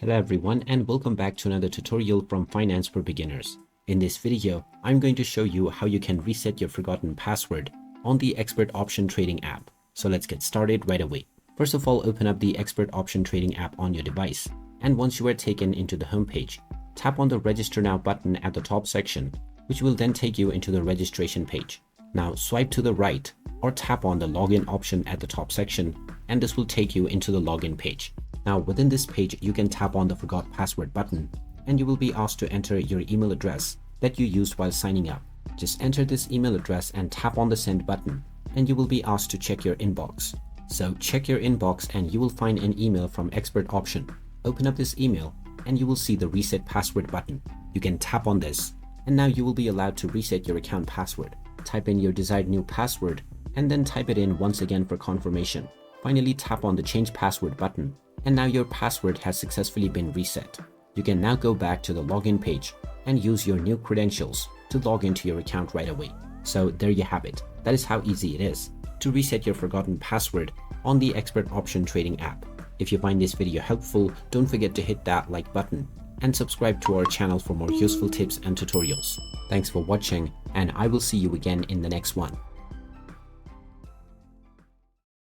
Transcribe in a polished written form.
Hello everyone and welcome back to another tutorial from Finance for Beginners. In this video, I'm going to show you how you can reset your forgotten password on the Expert Option Trading app. So let's get started right away. First of all, open up the Expert Option Trading app on your device. And once you are taken into the homepage, tap on the Register Now button at the top section, which will then take you into the registration page. Now swipe to the right or tap on the Login option at the top section, and this will take you into the login page. Now within this page, you can tap on the Forgot Password button and you will be asked to enter your email address that you used while signing up. Just enter this email address and tap on the Send button and you will be asked to check your inbox. So check your inbox and you will find an email from Expert Option. Open up this email and you will see the Reset Password button. You can tap on this and now you will be allowed to reset your account password. Type in your desired new password and then type it in once again for confirmation. Finally, tap on the Change Password button and now your password has successfully been reset. You can now go back to the login page and use your new credentials to log into your account right away. So there you have it. That is how easy it is to reset your forgotten password on the Expert Option Trading app. If you find this video helpful, don't forget to hit that like button and subscribe to our channel for more useful tips and tutorials. Thanks for watching, and I will see you again in the next one.